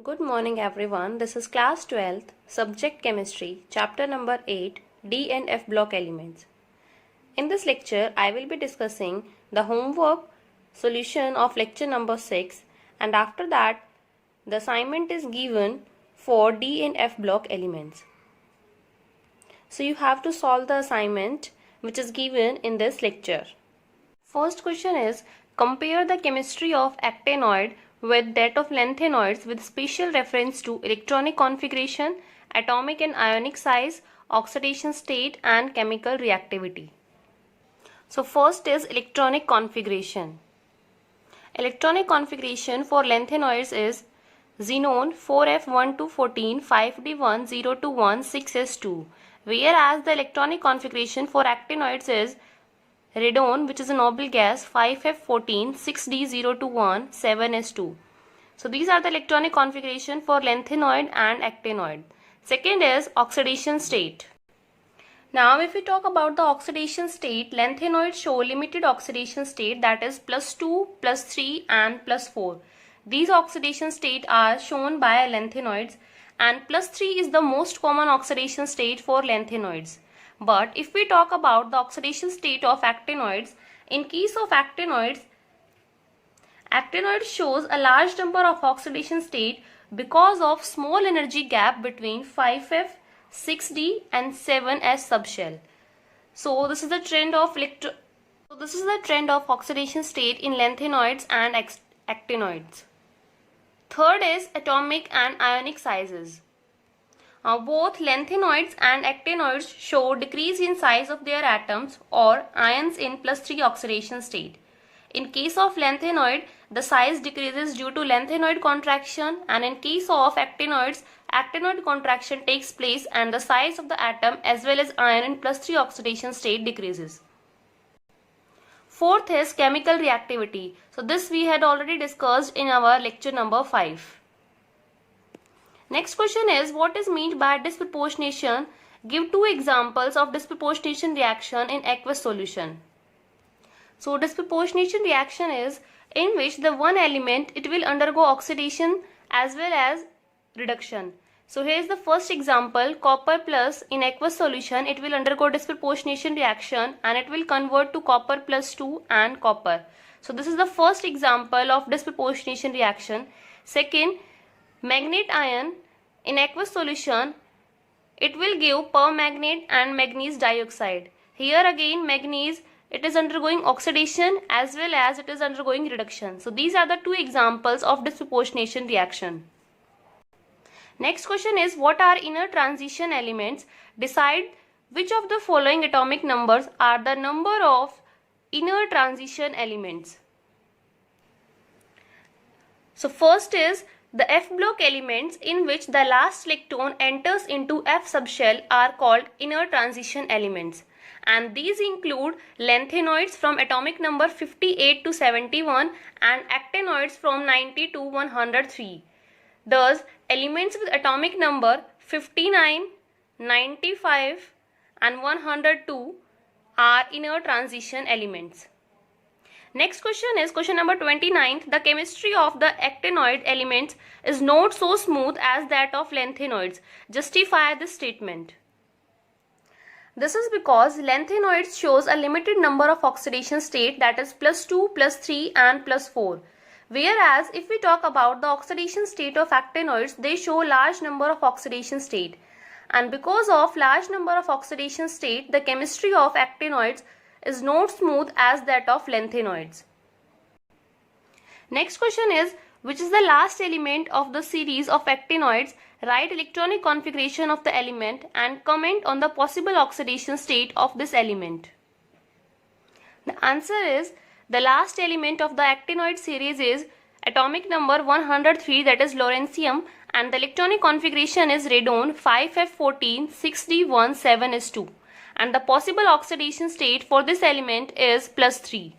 Good morning everyone. This is class 12th, subject chemistry, chapter number 8, D and F block elements. In this lecture, I will be discussing the homework solution of lecture number 6, and after that, the assignment is given for D and F block elements. So you have to solve the assignment which is given in this lecture. First question is, compare the chemistry of actinoid with that of lanthanoids with special reference to electronic configuration, atomic and ionic size, oxidation state and chemical reactivity. So first is electronic configuration. Electronic configuration for lanthanoids is xenon 4f1214 5d1 021 6s2, whereas the electronic configuration for actinoids is radon, which is a noble gas, 5f14 6d021 7s2. So these are the electronic configuration for lanthanoid and actinoid. Second is oxidation state. Now if we talk about the oxidation state, lanthanoids show limited oxidation state, that is +2, +3 and +4. These oxidation state are shown by lanthanoids, and +3 is the most common oxidation state for lanthanoids. But if we talk about the oxidation state of actinoids, in case of actinoids shows a large number of oxidation state because of small energy gap between 5f, 6d and 7s subshell. So this is the trend of oxidation state in lanthanoids and actinoids. Third is atomic and ionic sizes. Both lanthanoids and actinoids show decrease in size of their atoms or ions in +3 oxidation state. In case of lanthanoid, the size decreases due to lanthanoid contraction, and in case of actinoids, actinoid contraction takes place and the size of the atom as well as ion in +3 oxidation state decreases. Fourth is chemical reactivity. So this we had already discussed in our lecture number 5. Next question is, what is meant by disproportionation? Give two examples of disproportionation reaction in aqueous solution. So disproportionation reaction is in which the one element it will undergo oxidation as well as reduction. So here is the first example, copper plus in aqueous solution it will undergo disproportionation reaction and it will convert to copper +2 and copper. So this is the first example of disproportionation reaction. Second, magnate ion in aqueous solution it will give permanganate and manganese dioxide. Here again manganese it is undergoing oxidation as well as it is undergoing reduction. So these are the two examples of disproportionation reaction. Next question is, what are inner transition elements? Decide which of the following atomic numbers are the number of inner transition elements. So first is the F block elements in which the last electron enters into F subshell are called inner transition elements, and these include lanthanoids from atomic number 58 to 71 and actinoids from 90 to 103. Thus, elements with atomic number 59, 95 and 102 are inner transition elements. Next question is question number 29. The chemistry of the actinoid elements is not so smooth as that of lanthanoids. Justify this statement. This is because lanthanoids shows a limited number of oxidation state, that is +2, +3 and +4. Whereas if we talk about the oxidation state of actinoids, they show large number of oxidation state. And because of large number of oxidation state, the chemistry of actinoids is not smooth as that of lanthanoids. Next question is, which is the last element of the series of actinoids? Write electronic configuration of the element and comment on the possible oxidation state of this element. The answer is, the last element of the actinoid series is atomic number 103, that is lawrencium, and the electronic configuration is radon 5f14 6d1 7s2, and the possible oxidation state for this element is +3.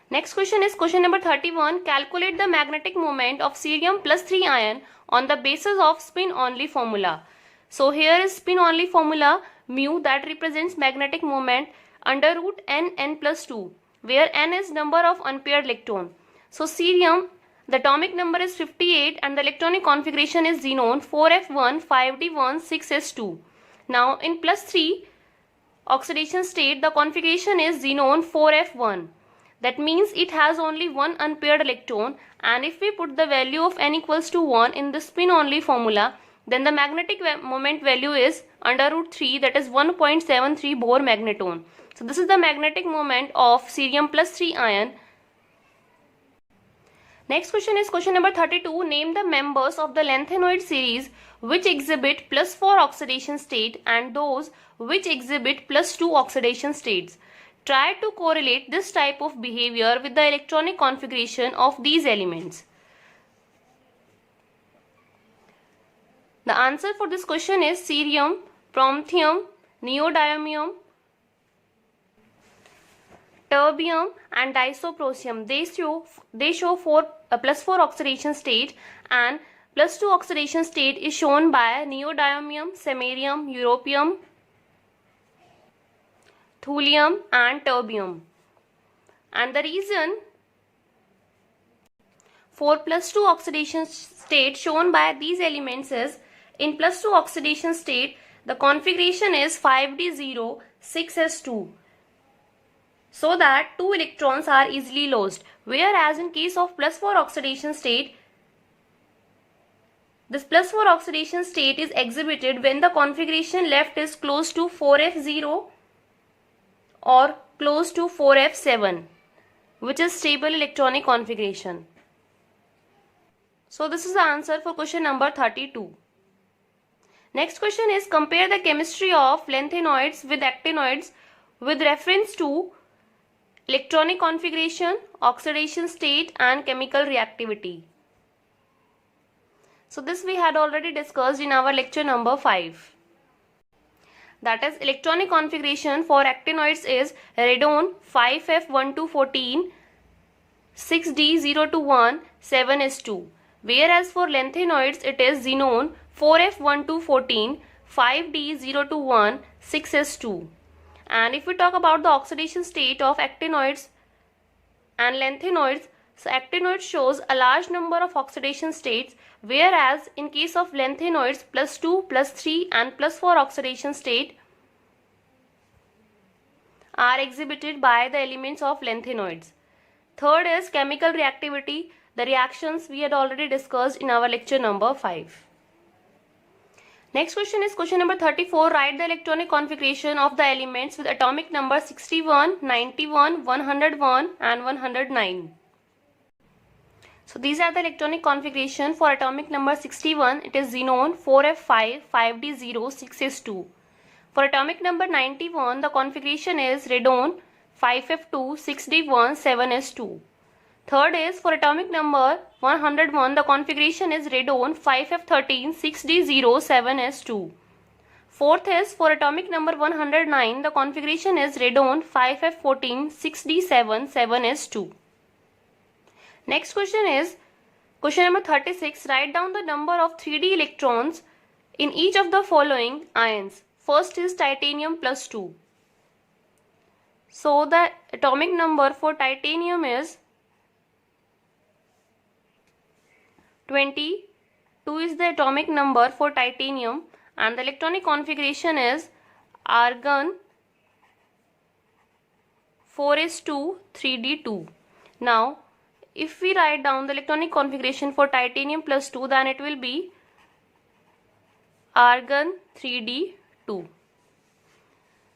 Next question is question number 31. Calculate the magnetic moment of cerium +3 ion on the basis of spin only formula. So here is spin only formula, mu, that represents magnetic moment under root n+2, where n is number of unpaired electron. So cerium The atomic number is 58 and the electronic configuration is xenon 4f1 5d1 6s2. Now in plus 3 oxidation state, the configuration is xenon 4f1. That means it has only one unpaired electron, and if we put the value of n equals to 1 in the spin only formula, then the magnetic moment value is under root 3, that is 1.73 Bohr magneton. So this is the magnetic moment of cerium plus 3 ion. Next question is question number 32. Name the members of the lanthanoid series which exhibit plus 4 oxidation state and those which exhibit plus 2 oxidation states. Try to correlate this type of behavior with the electronic configuration of these elements. The answer for this question is cerium, promethium, neodymium, terbium and disoprosium. They show plus 4 oxidation state, and plus 2 oxidation state is shown by neodymium, samarium, europium, thulium and terbium. And the reason for plus 2 oxidation state shown by these elements is, in plus 2 oxidation state the configuration is 5d0 6s2, so that 2 electrons are easily lost, whereas in case of plus 4 oxidation state, this plus 4 oxidation state is exhibited when the configuration left is close to 4f0 or close to 4f7, which is stable electronic configuration. So this is the answer for question number 32. Next question is, compare the chemistry of lanthanoids with actinoids with reference to electronic configuration, oxidation state and chemical reactivity. So this we had already discussed in our lecture number 5. That is, electronic configuration for actinoids is radon 5f1214 6d021 7s2, whereas for lanthanoids it is xenon 4f1214 5d021 6s2. And if we talk about the oxidation state of actinoids and lanthanoids, so actinoids shows a large number of oxidation states, whereas in case of lanthanoids plus 2, plus 3 and plus 4 oxidation state are exhibited by the elements of lanthanoids. Third is chemical reactivity. The reactions we had already discussed in our lecture number 5. Next question is question number 34. Write the electronic configuration of the elements with atomic number 61, 91, 101 and 109. So these are the electronic configuration for atomic number 61. It is xenon 4f5 5d0 6s2. For atomic number 91, the configuration is radon 5f2 6d1 7s2. Third is for atomic number 101, the configuration is radon 5f13 6d0 7s2. Fourth is for atomic number 109, the configuration is radon 5f14 6d7 7s2. Next question is question number 36. Write down the number of 3d electrons in each of the following ions. First is titanium plus 2. So the atomic number for titanium is 20. 2 is the atomic number for titanium and the electronic configuration is argon 4s2 3d2. Now if we write down the electronic configuration for titanium plus 2, then it will be argon 3d2.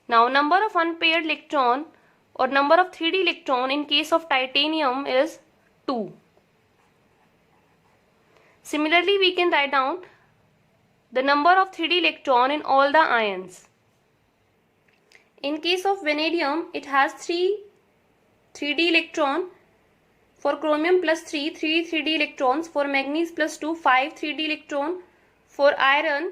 Now number of unpaired electron or number of 3d electron in case of titanium is 2. Similarly, we can write down the number of 3d electron in all the ions. In case of vanadium, it has 3 3d electron. For chromium plus 3, 3 3d electrons. For manganese plus 2, 5 3d electron. For iron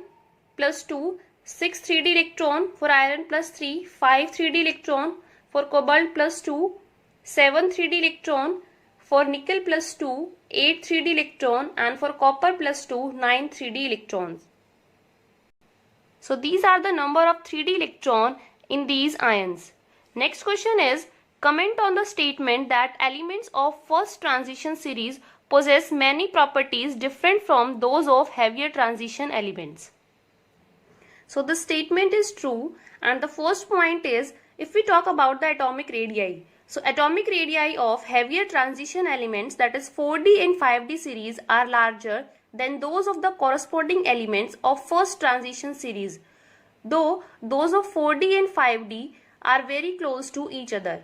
plus 2, 6 3d electron. For iron plus 3, 5 3d electron. For cobalt plus 2, 7 3d electron. For nickel plus 2, 8 3d electron, and for copper plus 2, 9 3d electrons. So these are the number of 3d electron in these ions. Next question is, comment on the statement that elements of first transition series possess many properties different from those of heavier transition elements. So this statement is true, and the first point is, if we talk about the atomic radii. So atomic radii of heavier transition elements, that is 4d and 5d series, are larger than those of the corresponding elements of first transition series, though those of 4d and 5d are very close to each other.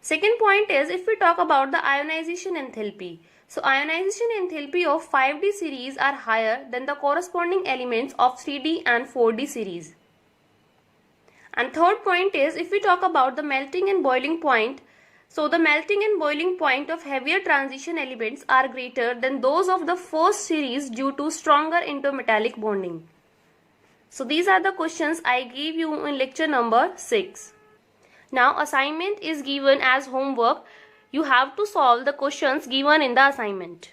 Second point is, if we talk about the ionization enthalpy. So ionization enthalpy of 5d series are higher than the corresponding elements of 3d and 4d series. And third point is, if we talk about the melting and boiling point. So the melting and boiling point of heavier transition elements are greater than those of the first series due to stronger intermetallic bonding. So these are the questions I gave you in lecture number 6. Now assignment is given as homework. You have to solve the questions given in the assignment.